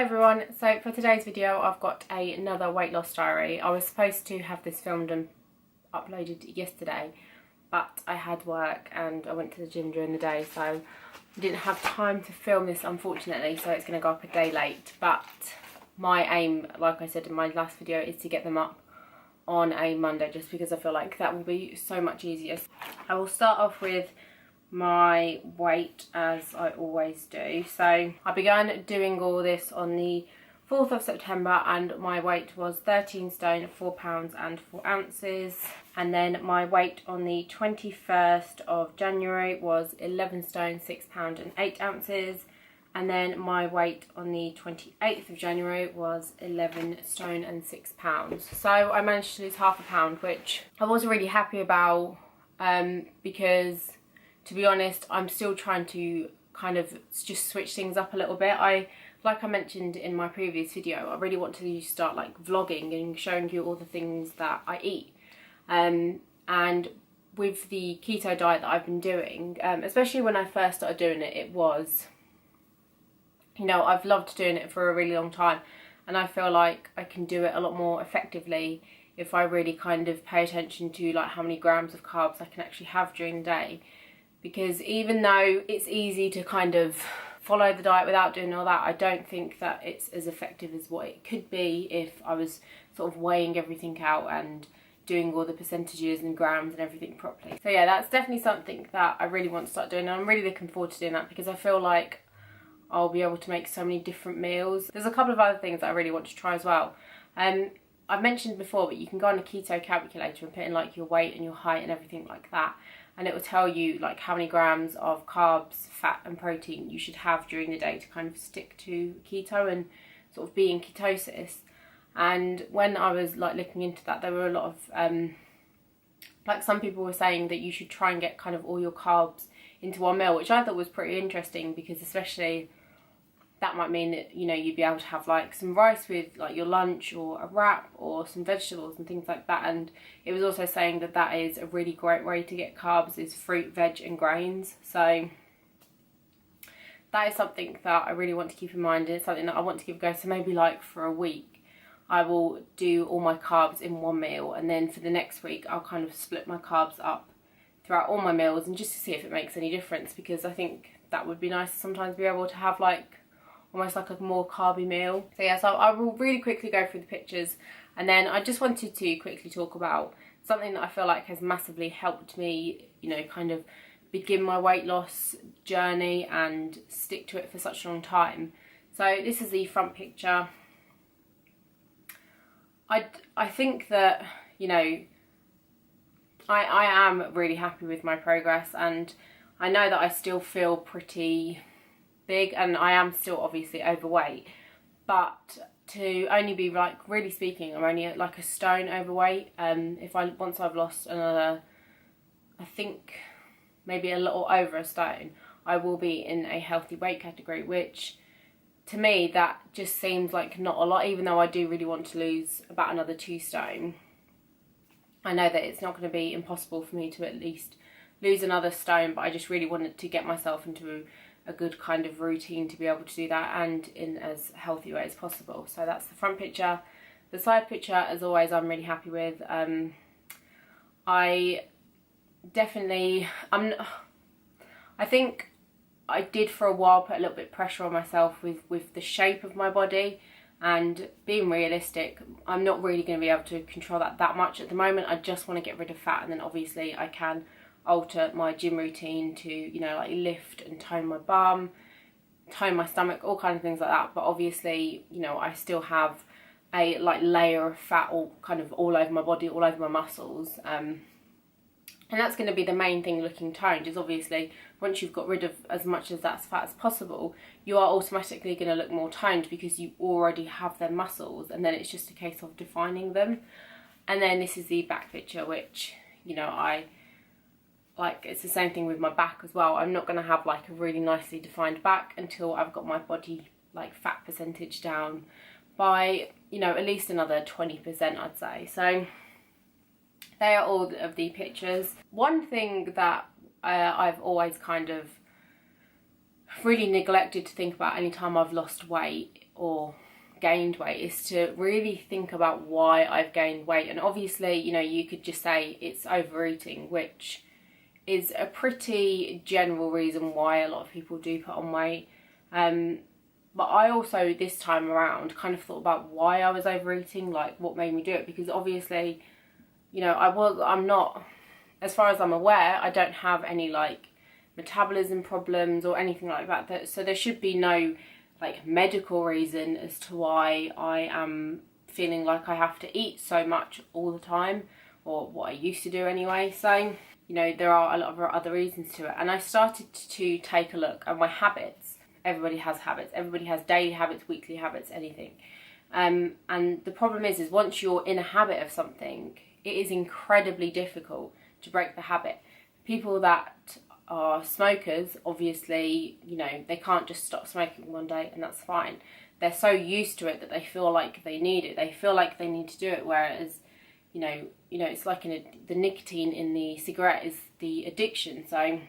everyone, so for today's video I've got another weight loss diary. I was supposed to have this filmed and uploaded yesterday, but I had work and I went to the gym during the day, so I didn't have time to film this unfortunately, so it's going to go up a day late. But my aim, like I said in my last video, is to get them up on a Monday, just because I feel like that will be so much easier. I will start off with my weight as I always do. So I began doing all this on the 4th of September and my weight was 13 stone 4 pounds and 4 ounces, and then my weight on the 21st of January was 11 stone 6 pounds and 8 ounces, and then my weight on the 28th of January was 11 stone and 6 pounds. So I managed to lose half a pound, which I wasn't really happy about because, to be honest, I'm still trying to kind of just switch things up a little bit. Like I mentioned in my previous video, I really want to start like vlogging and showing you all the things that I eat. And with the keto diet that I've been doing, especially when I first started doing it, it was, you know, I've loved doing it for a really long time, and I feel like I can do it a lot more effectively if I really kind of pay attention to like how many grams of carbs I can actually have during the day. Because even though it's easy to kind of follow the diet without doing all that, I don't think that it's as effective as what it could be if I was sort of weighing everything out and doing all the percentages and grams and everything properly. So yeah, that's definitely something that I really want to start doing, and I'm really looking forward to doing that because I feel like I'll be able to make so many different meals. There's a couple of other things that I really want to try as well. I've mentioned before, but you can go on a keto calculator and put in like your weight and your height and everything like that, and it will tell you like how many grams of carbs, fat and protein you should have during the day to kind of stick to keto and sort of be in ketosis. And when I was like looking into that, there were a lot of like some people were saying that you should try and get kind of all your carbs into one meal, which I thought was pretty interesting, because especially that might mean that, you know, you'd be able to have like some rice with like your lunch or a wrap or some vegetables and things like that. And it was also saying that that is a really great way to get carbs, is fruit, veg and grains. So that is something that I really want to keep in mind, and it's something that I want to give a go. So maybe like for a week I will do all my carbs in one meal, and then for the next week I'll kind of split my carbs up throughout all my meals, and just to see if it makes any difference, because I think that would be nice to sometimes be able to have like almost like a more carby meal. So yeah, so I will really quickly go through the pictures, and then I just wanted to quickly talk about something that I feel like has massively helped me, you know, kind of begin my weight loss journey and stick to it for such a long time. So this is the front picture. I think that, you know, I am really happy with my progress, and I know that I still feel pretty big, and I am still obviously overweight, but to only be like, really speaking, I'm only like a stone overweight. Once I've lost another, I think maybe a little over a stone, I will be in a healthy weight category, which to me that just seems like not a lot, even though I do really want to lose about another 2 stone. I know that it's not going to be impossible for me to at least lose another stone, but I just really wanted to get myself into a good kind of routine to be able to do that, and in as healthy way as possible. So that's the front picture. The side picture, as always, I'm really happy with. I think I did for a while put a little bit of pressure on myself with the shape of my body, and being realistic, I'm not really going to be able to control that much at the moment. I just want to get rid of fat, and then obviously I can alter my gym routine to, you know, like lift and tone my bum, tone my stomach, all kinds of things like that. But obviously, you know, I still have a like layer of fat all kind of all over my body, all over my muscles, and that's going to be the main thing looking toned, is obviously once you've got rid of as much of that fat as possible, you are automatically going to look more toned because you already have their muscles, and then it's just a case of defining them. And then this is the back picture, which, you know, like, it's the same thing with my back as well. I'm not going to have like a really nicely defined back until I've got my body like fat percentage down by, you know, at least another 20%, I'd say. So they are all of the pictures. One thing that I've always kind of really neglected to think about any time I've lost weight or gained weight is to really think about why I've gained weight. And obviously, you know, you could just say it's overeating, which is a pretty general reason why a lot of people do put on weight. But I also, this time around, kind of thought about why I was overeating, like what made me do it, because obviously, you know, I'm not, as far as I'm aware, I don't have any like metabolism problems or anything like that. So there should be no like medical reason as to why I am feeling like I have to eat so much all the time, or what I used to do anyway. So, you know, there are a lot of other reasons to it. And I started to take a look at my habits. Everybody has habits. Everybody has daily habits, weekly habits, anything. And the problem is once you're in a habit of something, it is incredibly difficult to break the habit. People that are smokers, obviously, you know, they can't just stop smoking one day and that's fine. They're so used to it that they feel like they need it. They feel like they need to do it, whereas, you know, it's like the nicotine in the cigarette is the addiction. So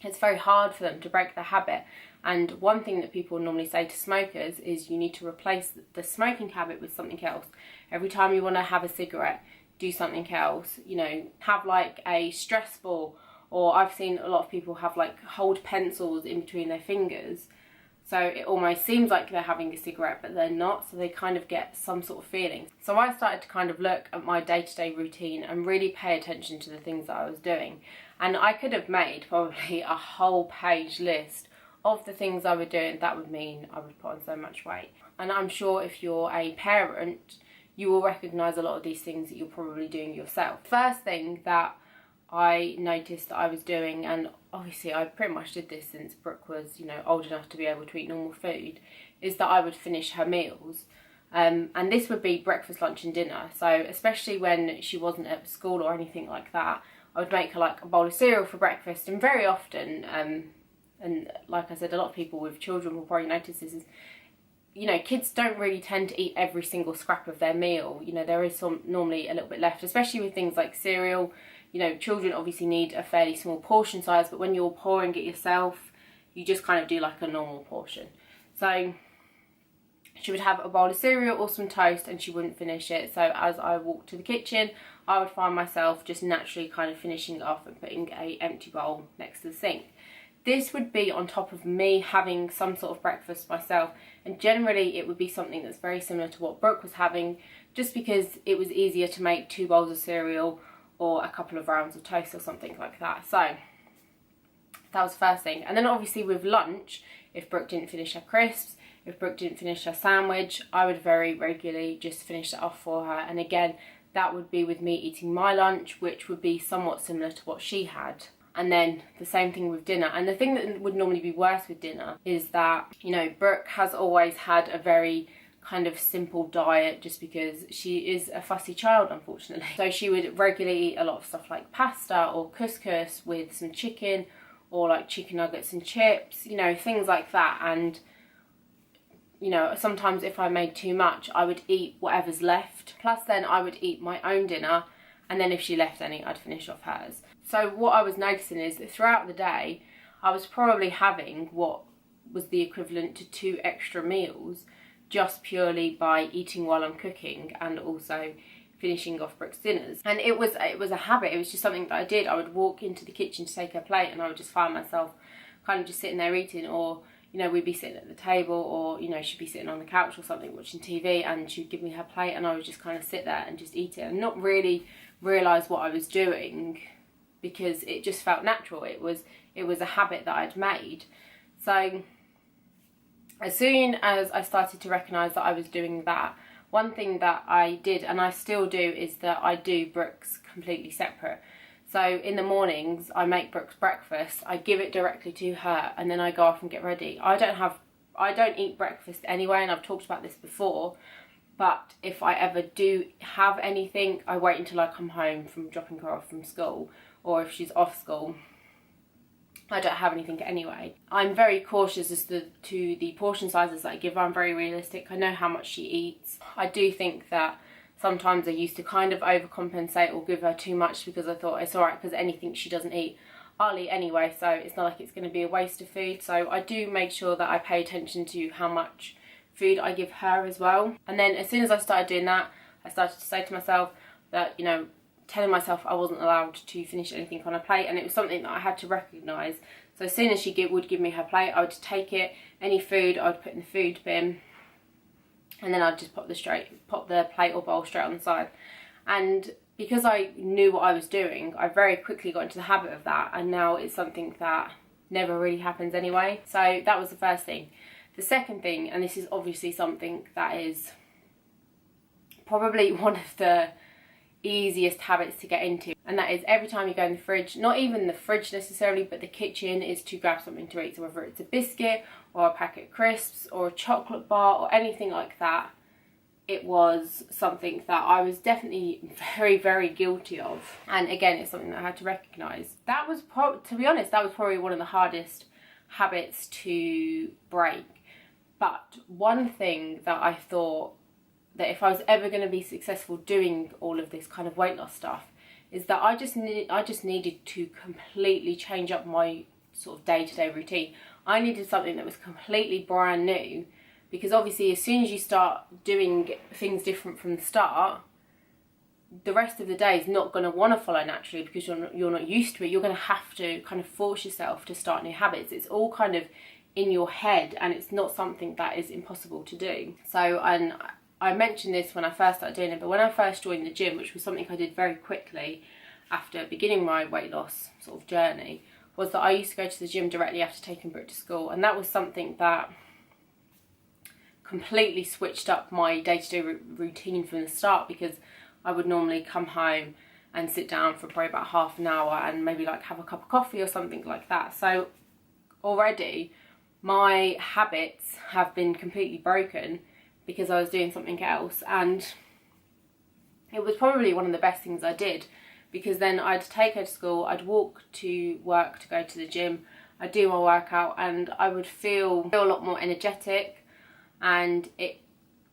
it's very hard for them to break the habit. And one thing that people normally say to smokers is you need to replace the smoking habit with something else. Every time you want to have a cigarette, do something else. You know, have like a stress ball, or I've seen a lot of people have like hold pencils in between their fingers. So it almost seems like they're having a cigarette, but they're not. So they kind of get some sort of feeling. So I started to kind of look at my day-to-day routine and really pay attention to the things that I was doing. And I could have made probably a whole page list of the things I would do, and that would mean I would put on so much weight. And I'm sure if you're a parent, you will recognise a lot of these things that you're probably doing yourself. First thing that I noticed that I was doing, and obviously I pretty much did this since Brooke was, you know, old enough to be able to eat normal food, is that I would finish her meals. And this would be breakfast, lunch and dinner. So especially when she wasn't at school or anything like that, I would make her like a bowl of cereal for breakfast. And very often, and like I said, a lot of people with children will probably notice this, is, you know, kids don't really tend to eat every single scrap of their meal. You know, there is normally a little bit left, especially with things like cereal. You know, children obviously need a fairly small portion size, but when you're pouring it yourself, you just kind of do like a normal portion. So she would have a bowl of cereal or some toast and she wouldn't finish it. So as I walked to the kitchen, I would find myself just naturally kind of finishing it off and putting a empty bowl next to the sink. This would be on top of me having some sort of breakfast myself, and generally it would be something that's very similar to what Brooke was having, just because it was easier to make 2 bowls of cereal or a couple of rounds of toast or something like that. So that was the first thing. And then obviously with lunch, if Brooke didn't finish her crisps, if Brooke didn't finish her sandwich, I would very regularly just finish that off for her. And again, that would be with me eating my lunch, which would be somewhat similar to what she had. And then the same thing with dinner. And the thing that would normally be worse with dinner is that, you know, Brooke has always had a very kind of simple diet just because she is a fussy child, unfortunately. So she would regularly eat a lot of stuff like pasta or couscous with some chicken, or like chicken nuggets and chips, you know, things like that. And, you know, sometimes if I made too much, I would eat whatever's left. Plus then I would eat my own dinner, and then if she left any, I'd finish off hers. So what I was noticing is that throughout the day, I was probably having what was the equivalent to 2 extra meals just purely by eating while I'm cooking and also finishing off Brooke's dinners. And it was a habit. It was just something that I did. I would walk into the kitchen to take her plate and I would just find myself kind of just sitting there eating, or, you know, we'd be sitting at the table, or, you know, she'd be sitting on the couch or something watching TV and she'd give me her plate and I would just kind of sit there and just eat it and not really realise what I was doing, because it just felt natural. It was a habit that I'd made. So as soon as I started to recognise that I was doing that, one thing that I did, and I still do, is that I do Brooke's completely separate. So in the mornings, I make Brooke's breakfast, I give it directly to her, and then I go off and get ready. I don't eat breakfast anyway, and I've talked about this before, but if I ever do have anything, I wait until I come home from dropping her off from school, or if she's off school, I don't have anything anyway. I'm very cautious as to the portion sizes that I give her. I'm very realistic. I know how much she eats. I do think that sometimes I used to kind of overcompensate or give her too much because I thought it's alright, because anything she doesn't eat, I'll eat anyway, so it's not like it's going to be a waste of food. So I do make sure that I pay attention to how much food I give her as well. And then as soon as I started doing that, I started to say to myself that, you know, telling myself I wasn't allowed to finish anything on a plate, and it was something that I had to recognise. So as soon as she would give me her plate, I would take it, any food I would put in the food bin, and then I'd just pop the plate or bowl straight on the side. And because I knew what I was doing, I very quickly got into the habit of that, and now it's something that never really happens anyway. So that was the first thing. The second thing, and this is obviously something that is probably one of the easiest habits to get into, and that is every time you go in the fridge, not even the fridge necessarily, but the kitchen, is to grab something to eat. So whether it's a biscuit or a packet of crisps or a chocolate bar or anything like that, it was something that I was definitely very, very guilty of. And again, it's something that I had to recognise. That was, to be honest, that was probably one of the hardest habits to break. But one thing that I thought that if I was ever going to be successful doing all of this kind of weight loss stuff, is that I just needed to completely change up my sort of day-to-day routine. I needed something that was completely brand new, because obviously as soon as you start doing things different from the start, the rest of the day is not going to want to follow naturally, because you're not used to it. You're going to have to kind of force yourself to start new habits. It's all kind of in your head, and it's not something that is impossible to do. So, and I mentioned this when I first started doing it, but when I first joined the gym, which was something I did very quickly after beginning my weight loss sort of journey, was that I used to go to the gym directly after taking Brooke to school. And that was something that completely switched up my day-to-day routine from the start, because I would normally come home and sit down for probably about half an hour and maybe like have a cup of coffee or something like that. So already my habits have been completely broken because I was doing something else, and it was probably one of the best things I did, because then I'd take her to school, I'd walk to work to go to the gym, I'd do my workout, and I would feel a lot more energetic. And it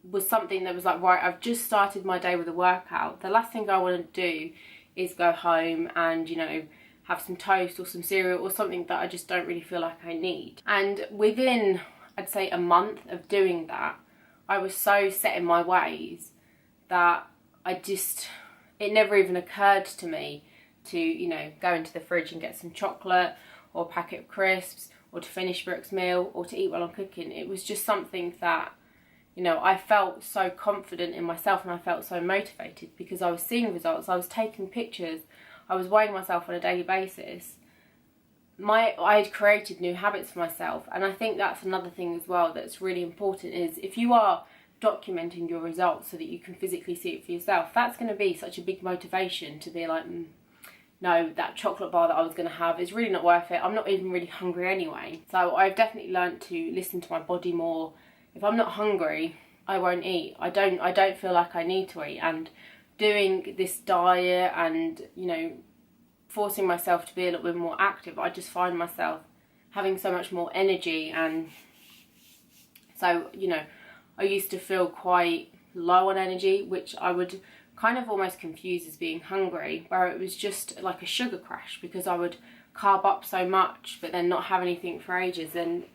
was something that was like, right, I've just started my day with a workout. The last thing I want to do is go home and, you know, have some toast or some cereal or something that I just don't really feel like I need. And within, I'd say, a month of doing that, I was so set in my ways that it never even occurred to me to, you know, go into the fridge and get some chocolate or a packet of crisps, or to finish Brooke's meal, or to eat while I'm cooking. It was just something that, you know, I felt so confident in myself, and I felt so motivated because I was seeing results. I was taking pictures, I was weighing myself on a daily basis. I had created new habits for myself, and I think that's another thing as well that's really important, is if you are documenting your results so that you can physically see it for yourself, that's going to be such a big motivation to be like, no, that chocolate bar that I was going to have is really not worth it. I'm not even really hungry anyway. So I've definitely learned to listen to my body more. If I'm not hungry, I won't eat. I don't feel like I need to eat. And doing this diet and, you know, forcing myself to be a little bit more active, I just find myself having so much more energy. And so, you know, I used to feel quite low on energy, which I would kind of almost confuse as being hungry, where it was just like a sugar crash, because I would carb up so much but then not have anything for ages. And,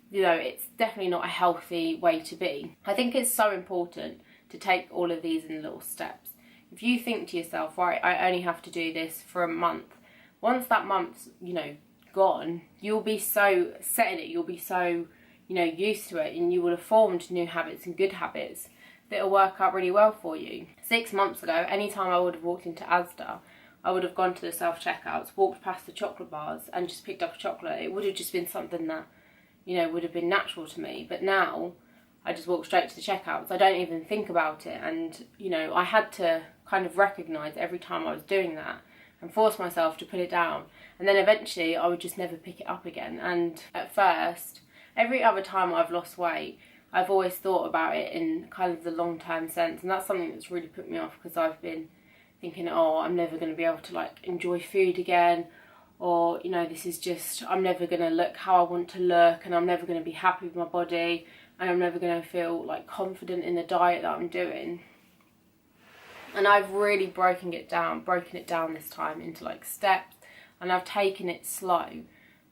you know, it's definitely not a healthy way to be. I think it's so important to take all of these in little steps. If you think to yourself, right, I only have to do this for a month, once that month's, you know, gone, you'll be so set in it, you'll be so, you know, used to it, and you will have formed new habits and good habits that'll work out really well for you. 6 months ago, anytime I would have walked into Asda, I would have gone to the self-checkouts, walked past the chocolate bars and just picked up a chocolate. It would have just been something that, you know, would have been natural to me. But now I just walk straight to the checkouts. I don't even think about it. And, you know, I had to kind of recognise every time I was doing that and force myself to put it down. And then eventually I would just never pick it up again. And at first, every other time I've lost weight, I've always thought about it in kind of the long-term sense, and that's something that's really put me off, because I've been thinking, oh, I'm never going to be able to like enjoy food again, or, you know, this is just, I'm never going to look how I want to look, and I'm never going to be happy with my body, and I'm never going to feel like confident in the diet that I'm doing. And I've really broken it down this time into like steps, and I've taken it slow.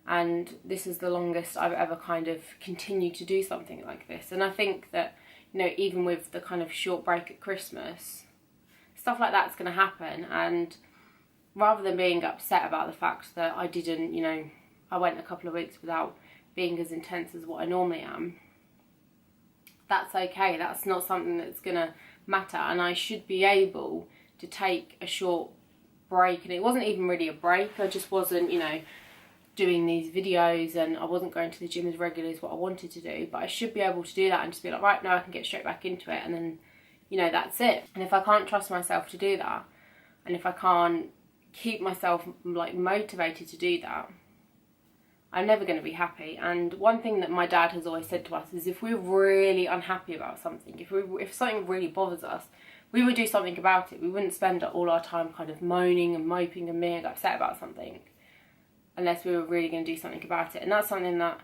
and this is the longest I've ever kind of continued to do something like this. And I think that, you know, even with the kind of short break at Christmas, stuff like that's going to happen, and rather than being upset about the fact that I didn't, you know, I went a couple of weeks without being as intense as what I normally am, that's okay. That's not something that's going to matter, and I should be able to take a short break. And it wasn't even really a break, I just wasn't, you know, doing these videos, and I wasn't going to the gym as regularly as what I wanted to do, but I should be able to do that and just be like, right, now I can get straight back into it, and then, you know, that's it. And if I can't trust myself to do that, and if I can't keep myself like motivated to do that, I'm never going to be happy. And one thing that my dad has always said to us is, if we're really unhappy about something, if something really bothers us, we would do something about it. We wouldn't spend all our time kind of moaning and moping and being upset about something unless we were really going to do something about it. And that's something that,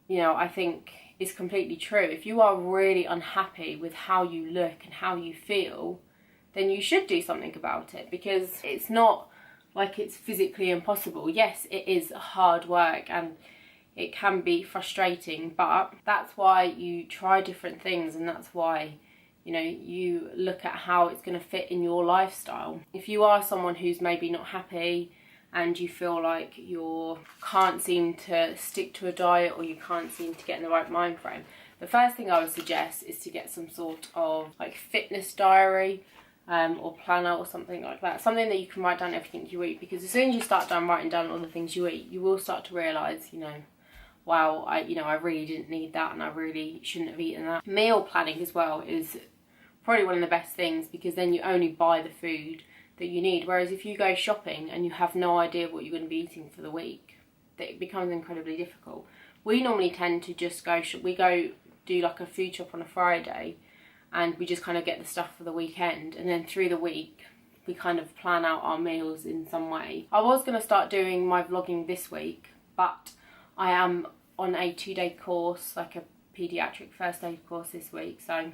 you know, I think is completely true. If you are really unhappy with how you look and how you feel, then you should do something about it, because it's not like it's physically impossible. Yes, it is hard work and it can be frustrating, but that's why you try different things, and that's why, you know, you look at how it's going to fit in your lifestyle. If you are someone who's maybe not happy and you feel like you can't seem to stick to a diet, or you can't seem to get in the right mind frame, the first thing I would suggest is to get some sort of like fitness diary or planner or something like that. Something that you can write down everything you eat, because as soon as you start writing down all the things you eat, you will start to realise, you know, wow, I really didn't need that, and I really shouldn't have eaten that. Meal planning as well is probably one of the best things, because then you only buy the food that you need. Whereas if you go shopping and you have no idea what you're going to be eating for the week, it becomes incredibly difficult. We normally tend to just we go do like a food shop on a Friday, and we just kind of get the stuff for the weekend, and then through the week we kind of plan out our meals in some way. I was going to start doing my vlogging this week, but I am on a 2-day course, like a paediatric first aid course this week, so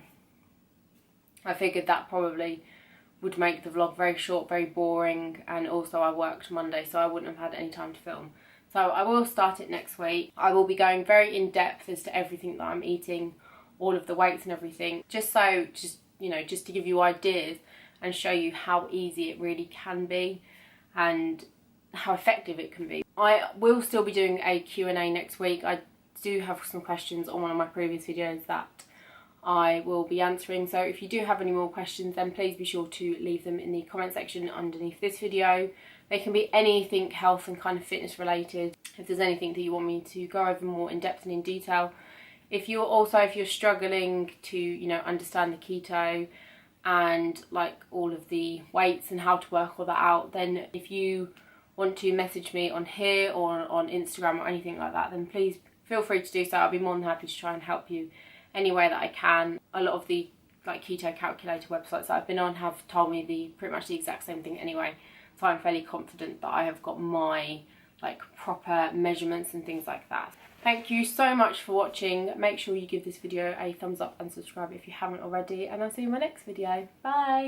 I figured that probably would make the vlog very short, very boring, and also I worked Monday, so I wouldn't have had any time to film. So I will start it next week. I will be going very in depth as to everything that I'm eating, all of the weights and everything, just to give you ideas and show you how easy it really can be and how effective it can be. I will still be doing a Q&A next week. I do have some questions on one of my previous videos that I will be answering, so if you do have any more questions, then please be sure to leave them in the comment section underneath this video. They can be anything health and kind of fitness related. If there's anything that you want me to go over more in depth and in detail. If you're struggling to, you know, understand the keto and like all of the weights and how to work all that out, then if you want to message me on here or on Instagram or anything like that, then please feel free to do so. I'll be more than happy to try and help you any way that I can. A lot of the like keto calculator websites that I've been on have told me pretty much the exact same thing anyway, so I'm fairly confident that I have got my like proper measurements and things like that. Thank you so much for watching. Make sure you give this video a thumbs up and subscribe if you haven't already, and I'll see you in my next video. Bye!